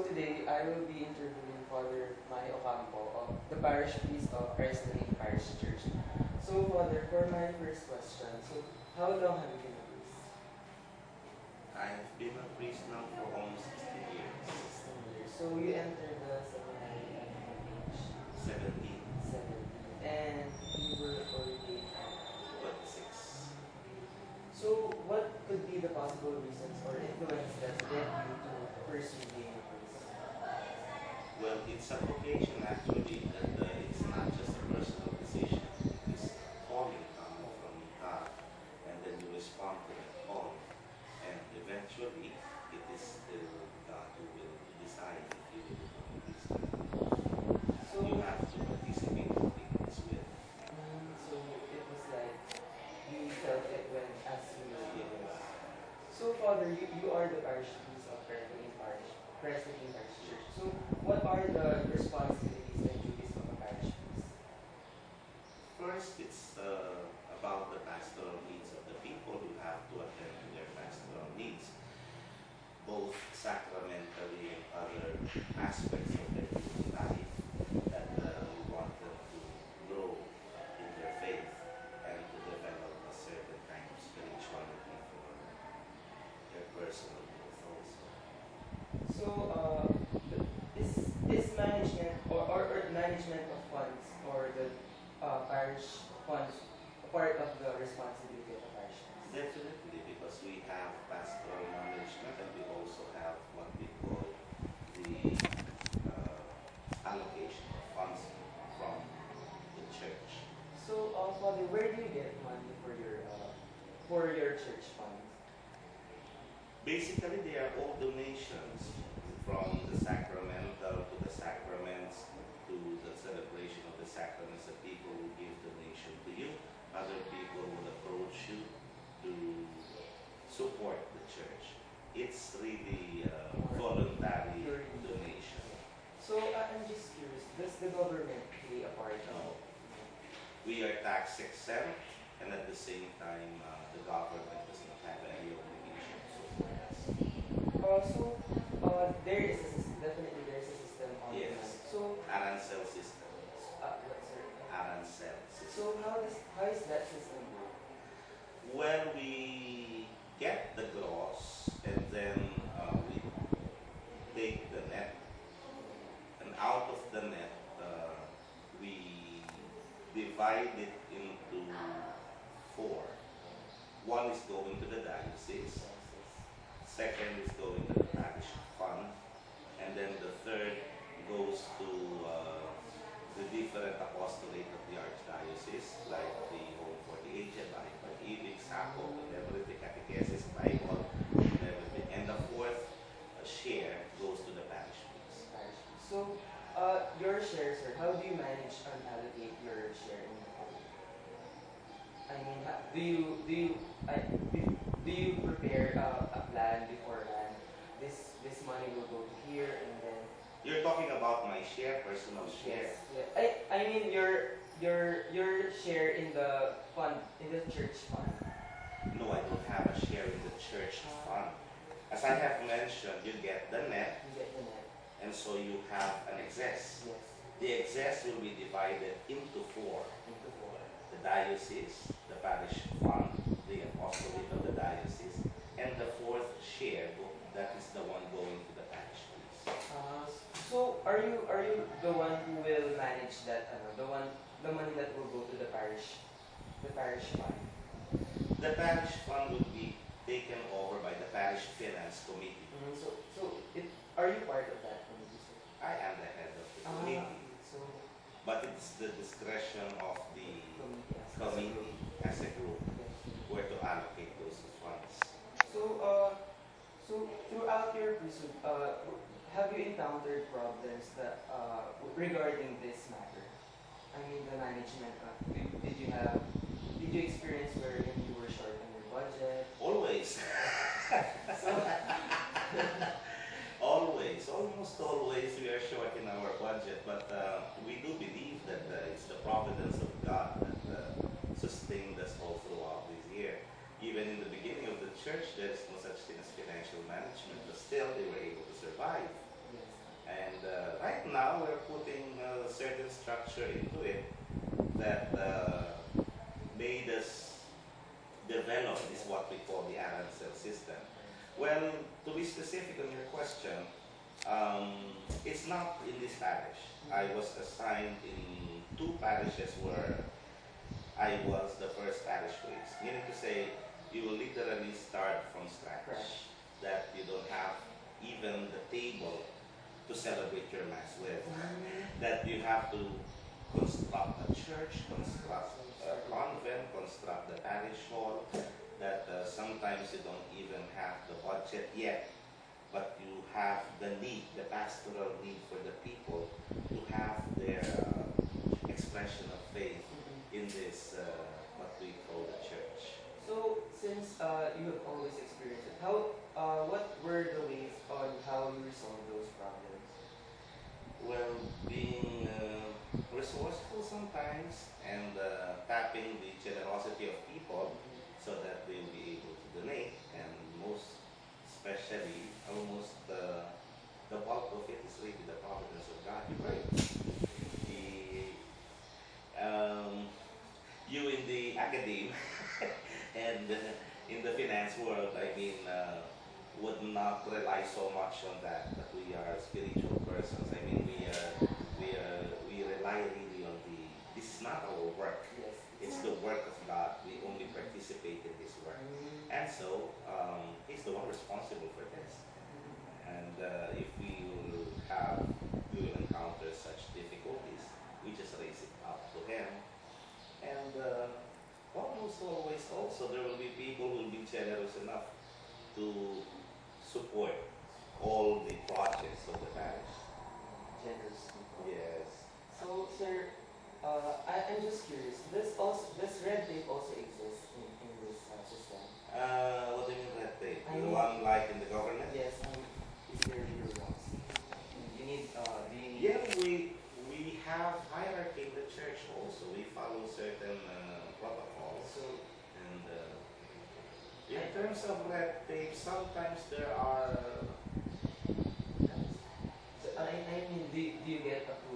today I will be interviewing Father Mhay Ocampo, the parish priest of Christ the King Parish Church. So Father, for my first question, so how long have you been a priest? I've been a priest now for almost 16 years. 16 years. So you entered the seminary at what age? 17. 17. And you were ordained at 26. So what could be the possible reasons or influences that led you to pursue being a priest? Well, it's a vocation actually, and it's not just a personal decision. It's a calling coming from God, and then you respond to that call. And eventually, it is still God who will decide if you will become a priest or not. So You have to participate in His will. So it was like you felt it when as you were given. Yes. So Father, you are the parish priest of Christ the King Parish Church. So what are the responsibilities and duties of a parish priest? First, it's about the pastoral needs of the people who have to attend to their pastoral needs, both sacramentally and other aspects of their daily life that we want them to grow in their faith and to develop a certain kind of spirituality for their personal growth also. So is management or management of funds or the parish funds part of the responsibility of a parish priest? Definitely, because we have pastoral management and we also have what we call the allocation of funds from the church. So Father, where do you get money for your church funds? Basically, they are all donations from the sacramental to the sacraments to the celebration of the sacraments that people will give donation to you. Other people will approach you to support the church. It's really voluntary donation. So I'm just curious, does the government play a part of No. We are tax exempt, and at the same time, the government does not have any obligation to support us. There is a system, definitely there is a system on Yes. demand. So, Arancel system. what's your, Arancel system. so how is that system work? Well, we get the gross, and then we take the net, and out of the net, we divide it into 4. One is going to the diocese, second is going to the parish fund, and then the third goes to the different apostolate of the archdiocese, like the Home for the Aged, like Pag-ibig, Sako, and everything, catechesis, Bible, and everything. And the fourth share goes to the parish priest. So, your share, sir, how do you manage and allocate your share in the fund? I mean, do you prepare a plan beforehand? This money will go to here and then. You're talking about my share, personal share. Yes. Yeah. I mean your share in the fund, in the church fund. No, I don't have a share in the church fund. As I have mentioned, you get the net, You get the net. and so you have an excess. Yes. The excess will be divided into 4. Into 4. The diocese, the parish fund, the apostolate of the diocese, and the fourth share, that is the one going to the parish priest. So are you the one who will manage that? The money that will go to the parish fund. The parish fund will be taken over by the parish finance committee. Are you part of that committee, sir? I am the head of the committee, So but it's the discretion of the committee as a group where to allocate those funds. So throughout your priesthood, have you encountered problems that regarding this matter? I mean, the management. Did you experience wherein you were short on your budget? Always. So, Almost always we are short in our budget, but we do believe that it's the providence of God that sustained us all throughout this year. Even in the beginning of the church, there is no such thing as financial management, but still they were able to survive. yes. structure into it that made us develop is what we call the Arancel system. Well, to be specific on your question, it's not in this parish. I was assigned in 2 parishes where I was the first parish priest. Meaning to say, you will literally start from scratch. That you don't have even the table to celebrate your Mass with. That you have to construct a church, construct a convent, construct the parish hall. That sometimes you don't even have the budget yet, but you have the need, the pastoral need for the people to have their expression of faith in this, what we call the church. So, since you have always experienced it, what were the ways on how you resolved those problems? Well, being resourceful sometimes and tapping the generosity of people so that they'll be able to donate, and most especially, almost the bulk of it is really the providence of God. You're right. You in the academe and in the finance world, I mean, would not rely so much on that. But we are spiritual persons. I mean, we rely really on the. This is not our work. Yes. It's the work of God. We only participate in His work, and so He's the one responsible for this. And if we will encounter such difficulties, we just raise it up to Him. And almost always also there will be people who will be generous enough to support all the projects of the parish. Generous people. Yes. So, sir, I'm just curious. This red tape also exists in this system. What do you mean red tape? I The mean- one like in the government? Yes. Is there bureaucracy? You need. Do you need? Yeah, we have hierarchy in the church also. We follow certain protocols. So, And in terms of red tape, sometimes there are. I mean, do you get approved